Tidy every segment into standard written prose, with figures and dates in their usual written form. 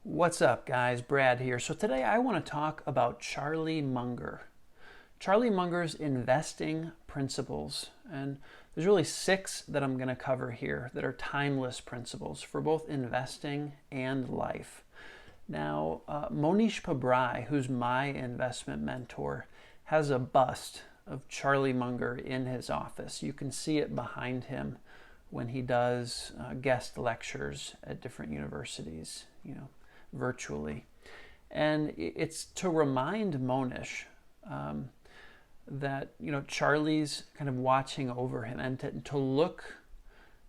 What's up, guys? Brad here. So today I want to talk about Charlie Munger. Charlie Munger's investing principles. And there's really 6 that I'm going to cover here that are timeless principles for both investing and life. Now, Monish Pabrai, who's my investment mentor, has a bust of Charlie Munger in his office. You can see it behind him when he does guest lectures at different universities, virtually. And it's to remind Monish that, Charlie's kind of watching over him, and to look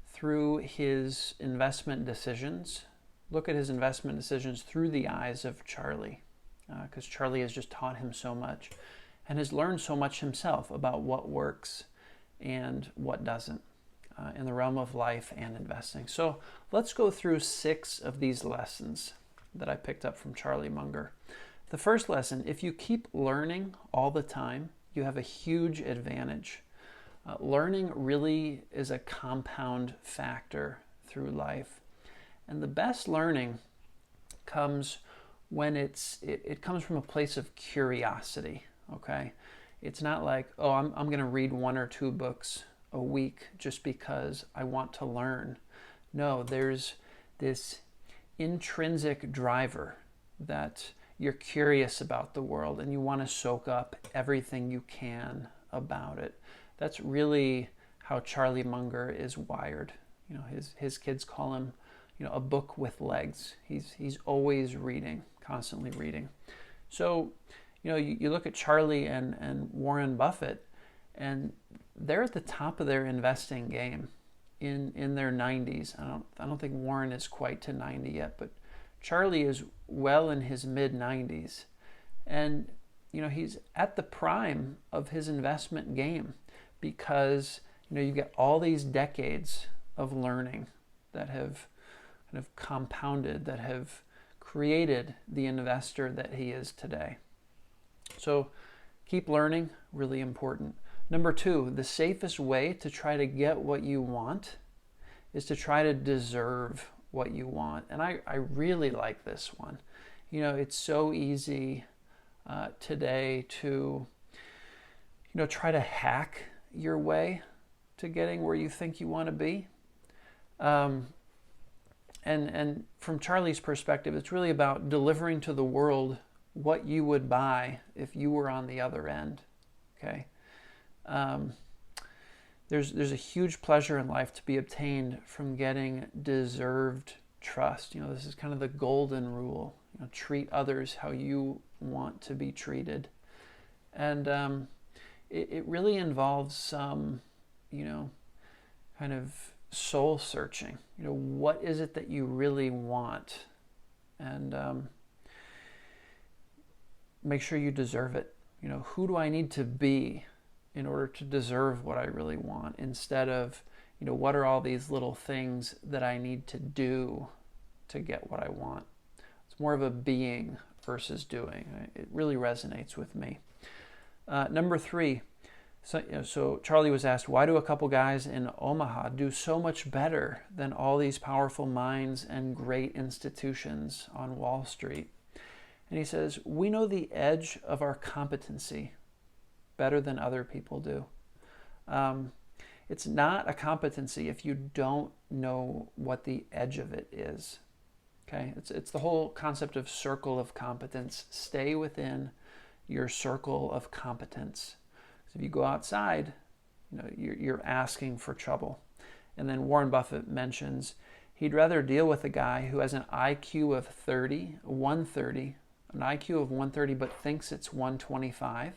through his investment decisions, look at his investment decisions through the eyes of Charlie, because Charlie has just taught him so much and has learned so much himself about what works and what doesn't in the realm of life and investing. So let's go through 6 of these lessons that I picked up from Charlie Munger. The first lesson: if you keep learning all the time, you have a huge advantage. Learning really is a compound factor through life. And the best learning comes when it comes from a place of curiosity, okay? It's not like, oh, I'm going to read 1 or 2 books a week just because I want to learn. No, there's this intrinsic driver that you're curious about the world and you want to soak up everything you can about it. That's really how Charlie Munger is wired. His kids call him, a book with legs. He's always reading, constantly reading. So, you look at Charlie and Warren Buffett, and they're at the top of their investing game in their 90s. I don't think Warren is quite to 90 yet, but Charlie is well in his mid 90s. And he's at the prime of his investment game because you get all these decades of learning that have kind of compounded, that have created the investor that he is today. So keep learning, really important. Number 2, the safest way to try to get what you want is to try to deserve what you want. And I really like this one. It's so easy today to, try to hack your way to getting where you think you want to be. And from Charlie's perspective, it's really about delivering to the world what you would buy if you were on the other end. Okay. There's a huge pleasure in life to be obtained from getting deserved trust. This is kind of the golden rule. Treat others how you want to be treated. And it really involves some, kind of soul searching. What is it that you really want? And make sure you deserve it. Who do I need to be in order to deserve what I really want, instead of, what are all these little things that I need to do to get what I want? It's more of a being versus doing. It really resonates with me. Number 3, so Charlie was asked, why do a couple guys in Omaha do so much better than all these powerful minds and great institutions on Wall Street? And he says, we know the edge of our competency better than other people do. It's not a competency if you don't know what the edge of it is. Okay, it's the whole concept of circle of competence. Stay within your circle of competence. So if you go outside, you're asking for trouble. And then Warren Buffett mentions he'd rather deal with a guy who has an IQ of 130, an IQ of 130 but thinks it's 125,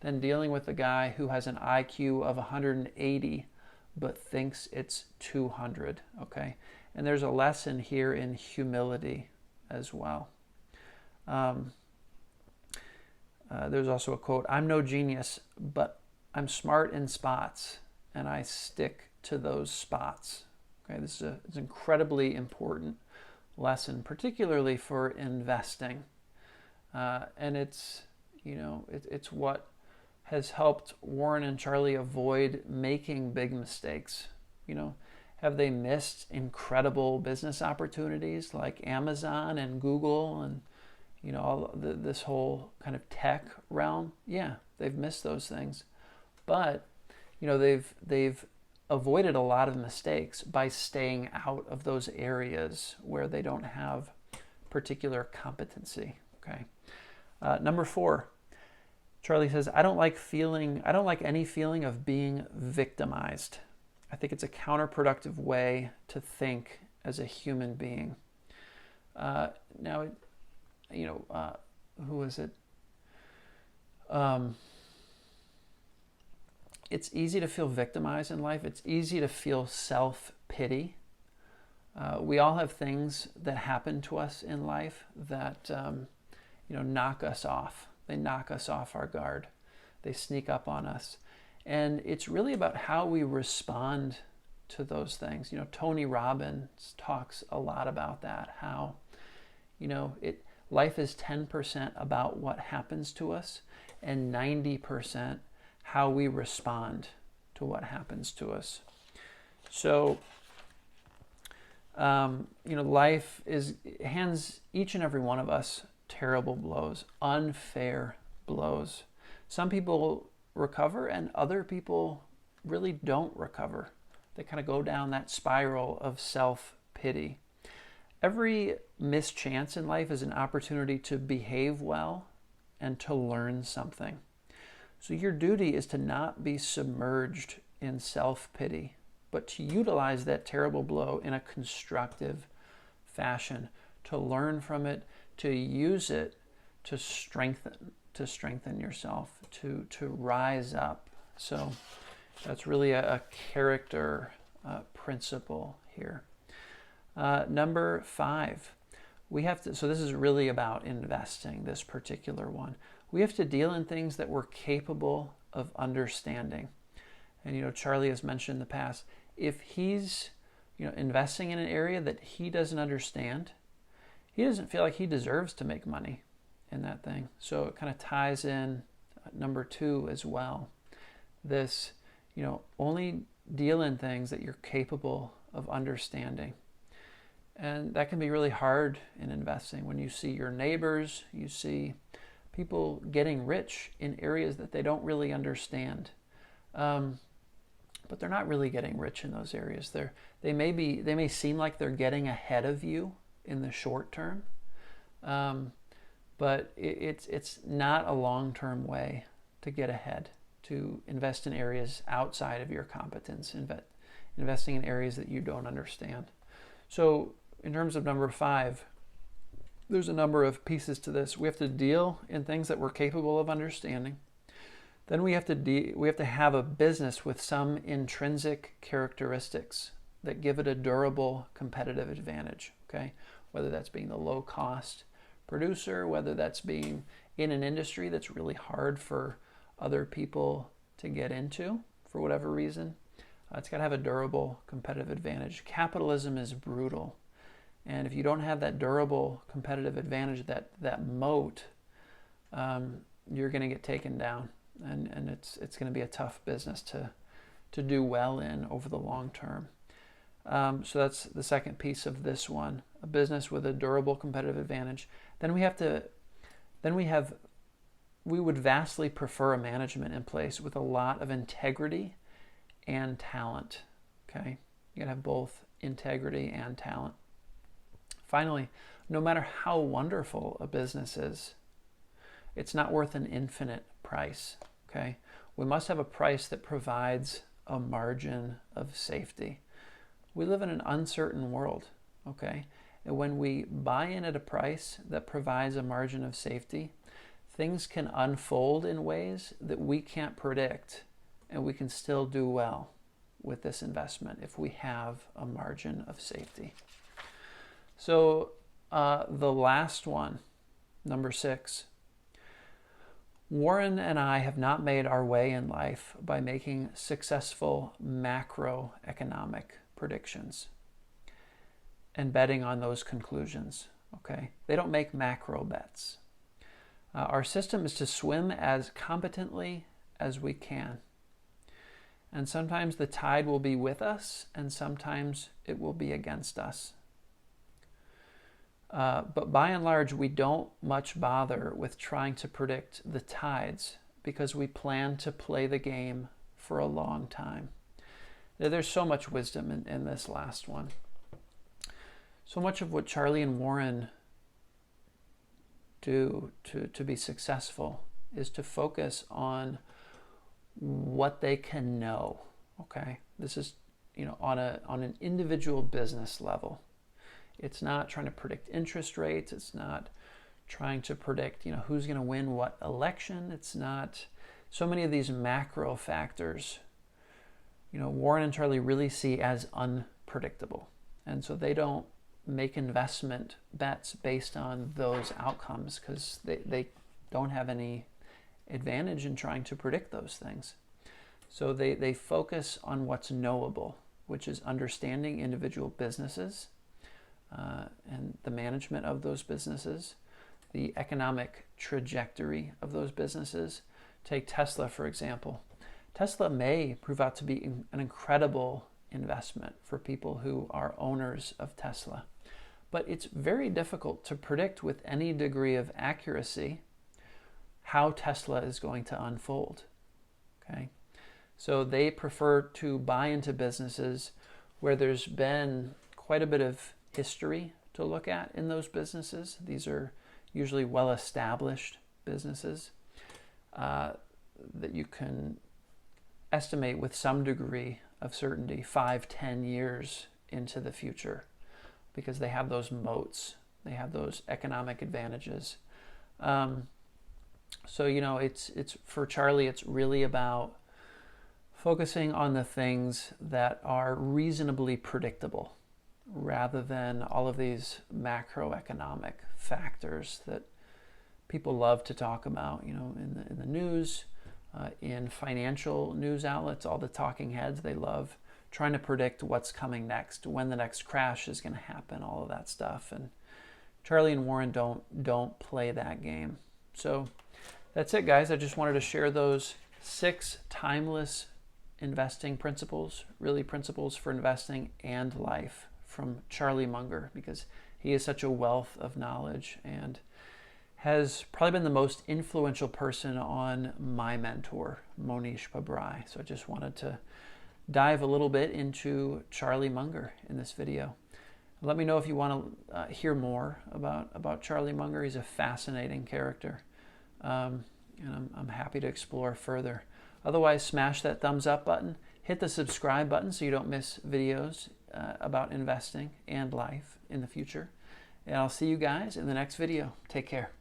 than dealing with a guy who has an IQ of 180 but thinks it's 200, okay? And there's a lesson here in humility as well. There's also a quote, I'm no genius, but I'm smart in spots, and I stick to those spots. Okay, this is an incredibly important lesson, particularly for investing. And it's what has helped Warren and Charlie avoid making big mistakes. Have they missed incredible business opportunities like Amazon and Google and this whole kind of tech realm? Yeah, they've missed those things, but they've avoided a lot of mistakes by staying out of those areas where they don't have particular competency. Okay. Number 4, Charlie says, I don't like any feeling of being victimized. I think it's a counterproductive way to think as a human being. Now, who is it? It's easy to feel victimized in life. It's easy to feel self-pity. We all have things that happen to us in life that knock us off. They knock us off our guard. They sneak up on us. And it's really about how we respond to those things. Tony Robbins talks a lot about that, how life is 10% about what happens to us and 90% how we respond to what happens to us. So, life hands each and every one of us terrible blows, unfair blows. Some people recover and other people really don't recover. They kind of go down that spiral of self-pity. Every missed chance in life is an opportunity to behave well and to learn something. So your duty is to not be submerged in self-pity, but to utilize that terrible blow in a constructive fashion, to learn from it, to use it to strengthen yourself, to rise up. So that's really a character principle here. Number 5, so this is really about investing, this particular one. We have to deal in things that we're capable of understanding. And Charlie has mentioned in the past, if he's investing in an area that he doesn't understand, he doesn't feel like he deserves to make money in that thing. So it kind of ties in number 2 as well. This, only deal in things that you're capable of understanding. And that can be really hard in investing when you see your neighbors, you see people getting rich in areas that they don't really understand. But they're not really getting rich in those areas. They may seem like they're getting ahead of you in the short term, but it's not a long-term way to get ahead, to invest in areas outside of your competence, investing in areas that you don't understand. So in terms of number 5, there's a number of pieces to this. We have to deal in things that we're capable of understanding. Then we have to have a business with some intrinsic characteristics that give it a durable competitive advantage. Okay, whether that's being the low-cost producer, whether that's being in an industry that's really hard for other people to get into for whatever reason. It's got to have a durable competitive advantage. Capitalism is brutal. And if you don't have that durable competitive advantage, that moat, you're going to get taken down. And it's going to be a tough business to do well in over the long term. So that's the second piece of this one, a business with a durable competitive advantage. Then we would vastly prefer a management in place with a lot of integrity and talent. Okay, you gotta have both integrity and talent. Finally, no matter how wonderful a business is, it's not worth an infinite price. Okay, we must have a price that provides a margin of safety. We live in an uncertain world. Okay, and when we buy in at a price that provides a margin of safety, things can unfold in ways that we can't predict, and we can still do well with this investment if we have a margin of safety. So the last one, number 6. Warren and I have not made our way in life by making successful macroeconomic predictions and betting on those conclusions. Okay, they don't make macro bets. Our system is to swim as competently as we can. And sometimes the tide will be with us, and sometimes it will be against us. But by and large, we don't much bother with trying to predict the tides because we plan to play the game for a long time. There's so much wisdom in this last one. So much of what Charlie and Warren do to be successful is to focus on what they can know. Okay, this is on an individual business level. It's not trying to predict interest rates. It's not trying to predict who's going to win what election. It's not so many of these macro factors. Warren and Charlie really see as unpredictable, and so they don't make investment bets based on those outcomes because they don't have any advantage in trying to predict those things. So they focus on what's knowable, which is understanding individual businesses and the management of those businesses, the economic trajectory of those businesses. Take Tesla, for example. Tesla may prove out to be an incredible investment for people who are owners of Tesla. But it's very difficult to predict with any degree of accuracy how Tesla is going to unfold. Okay? So they prefer to buy into businesses where there's been quite a bit of history to look at in those businesses. These are usually well-established businesses that you can estimate with some degree of certainty 5-10 years into the future because they have those moats, they have those economic advantages. So it's for Charlie, it's really about focusing on the things that are reasonably predictable rather than all of these macroeconomic factors that people love to talk about, in the news, in financial news outlets, all the talking heads. They love trying to predict what's coming next, when the next crash is going to happen, all of that stuff. And Charlie and Warren don't play that game. So that's it, guys. I just wanted to share those 6 timeless investing principles, really principles for investing and life, from Charlie Munger, because he is such a wealth of knowledge and has probably been the most influential person on my mentor, Monish Pabrai. So I just wanted to dive a little bit into Charlie Munger in this video. Let me know if you want to hear more about Charlie Munger. He's a fascinating character, and I'm happy to explore further. Otherwise, smash that thumbs up button, hit the subscribe button so you don't miss videos about investing and life in the future. And I'll see you guys in the next video. Take care.